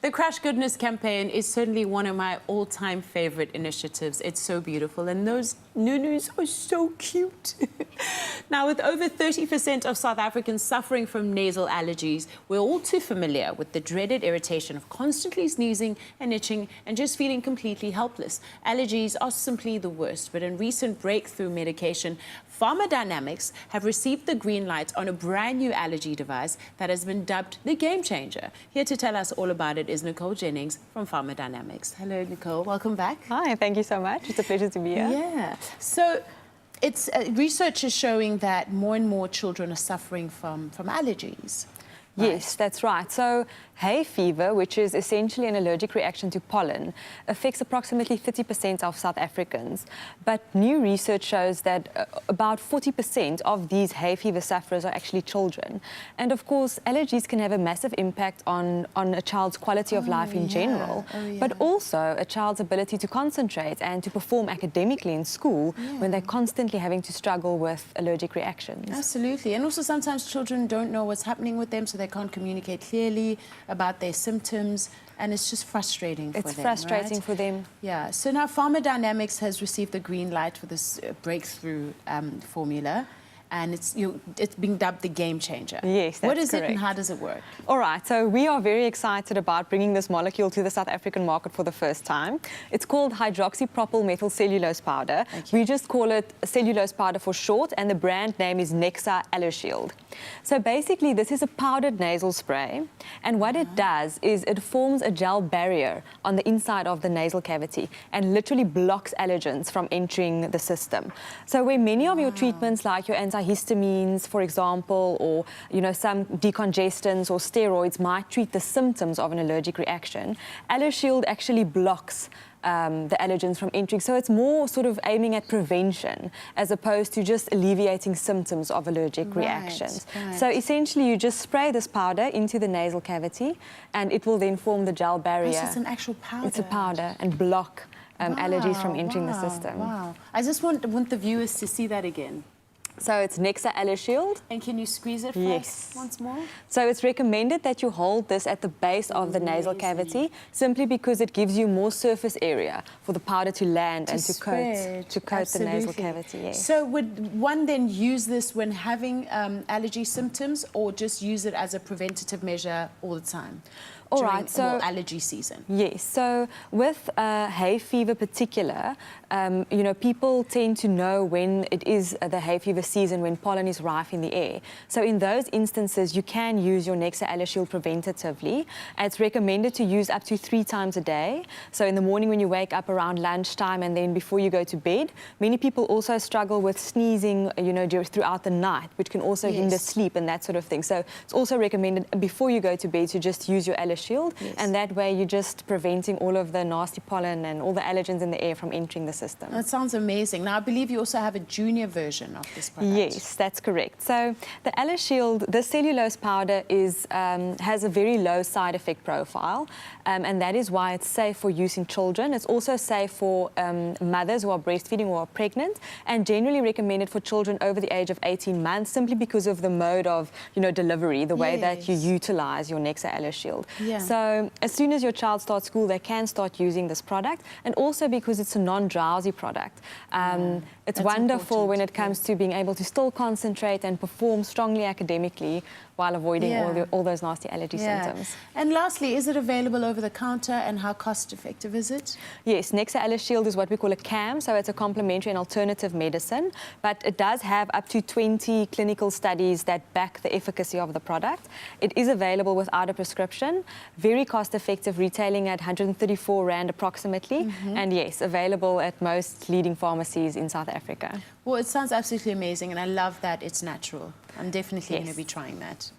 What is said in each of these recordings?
The Crash Goodness campaign is certainly one of my all-time favorite initiatives. It's so beautiful, and those nunus are so cute. Now, with over 30% of South Africans suffering from nasal allergies, we're all too familiar with the dreaded irritation of constantly sneezing and itching and just feeling completely helpless. Allergies are simply the worst, but in recent breakthrough medication, Pharmadynamics have received the green light on a brand new allergy device that has been dubbed the game changer. Here to tell us all about it is Nicole Jennings from Pharmadynamics. Hello, Nicole. Welcome back. Hi, thank you so much. It's a pleasure to be here. Yeah. So it's research is showing that more and more children are suffering from allergies. Yes, that's right. So hay fever, which is essentially an allergic reaction to pollen, affects approximately 30% of South Africans. But new research shows that about 40% of these hay fever sufferers are actually children. And of course, allergies can have a massive impact on a child's quality of life in general, but also a child's ability to concentrate and to perform academically in school when they're constantly having to struggle with allergic reactions. Absolutely. And also sometimes children don't know what's happening with them, so they can't communicate clearly about their symptoms, and it's just frustrating for them. It's frustrating for them. Yeah. So now Pharmadynamics has received the green light for this breakthrough formula, and it's being dubbed the game changer. Yes, that's What is correct. it and how does it work? All right, so we are very excited about bringing this molecule to the South African market for the first time. It's called hydroxypropyl methyl cellulose powder. We just call it cellulose powder for short, and the brand name is Nexa AllerShield. So basically, this is a powdered nasal spray, and what it does is it forms a gel barrier on the inside of the nasal cavity and literally blocks allergens from entering the system. So where many of your treatments, like your antihistamines, for example, or some decongestants or steroids might treat the symptoms of an allergic reaction, AllerShield actually blocks the allergens from entering. So it's more sort of aiming at prevention as opposed to just alleviating symptoms of allergic reactions. So essentially you just spray this powder into the nasal cavity and it will then form the gel barrier. So it's an actual powder. It's a powder, and block allergies from entering the system. Wow. I just want the viewers to see that again. So it's Nexa AllerShield. And can you squeeze it for us once more? So it's recommended that you hold this at the base of the nasal cavity, simply because it gives you more surface area for the powder to land and to coat the nasal cavity. Yes. So would one then use this when having allergy symptoms, or just use it as a preventative measure all the time? All right, so allergy season. Yes, so with hay fever particular, people tend to know when it is the hay fever season, when pollen is rife in the air. So in those instances, you can use your Nexa AllerShield preventatively. It's recommended to use up to 3 times a day. So in the morning when you wake up, around lunchtime, and then before you go to bed. Many people also struggle with sneezing, throughout the night, which can also hinder sleep and that sort of thing. So it's also recommended before you go to bed to just use your AllerShield, and that way you're just preventing all of the nasty pollen and all the allergens in the air from entering the system. That sounds amazing. Now, I believe you also have a junior version of this product. Yes, that's correct. So the AllerShield, the cellulose powder has a very low side effect profile, and that is why it's safe for use in children. It's also safe for mothers who are breastfeeding or are pregnant, and generally recommended for children over the age of 18 months, simply because of the mode of delivery, the way that you utilize your Nexa AllerShield. So as soon as your child starts school, they can start using this product, and also because it's a non-drowsy product. It's wonderful when it comes to being able to still concentrate and perform strongly academically while avoiding all those nasty allergy symptoms. And lastly, is it available over the counter, and how cost effective is it? Yes, Nexa AllerShield is what we call a CAM, so it's a complementary and alternative medicine, but it does have up to 20 clinical studies that back the efficacy of the product. It is available without a prescription, very cost effective, retailing at 134 Rand approximately, and yes, available at most leading pharmacies in South Africa. Well, it sounds absolutely amazing, and I love that it's natural. I'm definitely going to be trying that.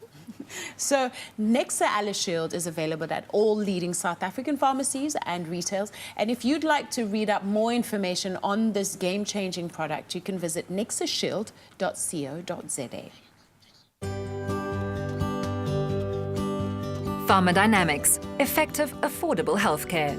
So Nexa AllerShield is available at all leading South African pharmacies and retails. And if you'd like to read up more information on this game-changing product, you can visit nexashield.co.za. Pharmadynamics, effective, affordable healthcare.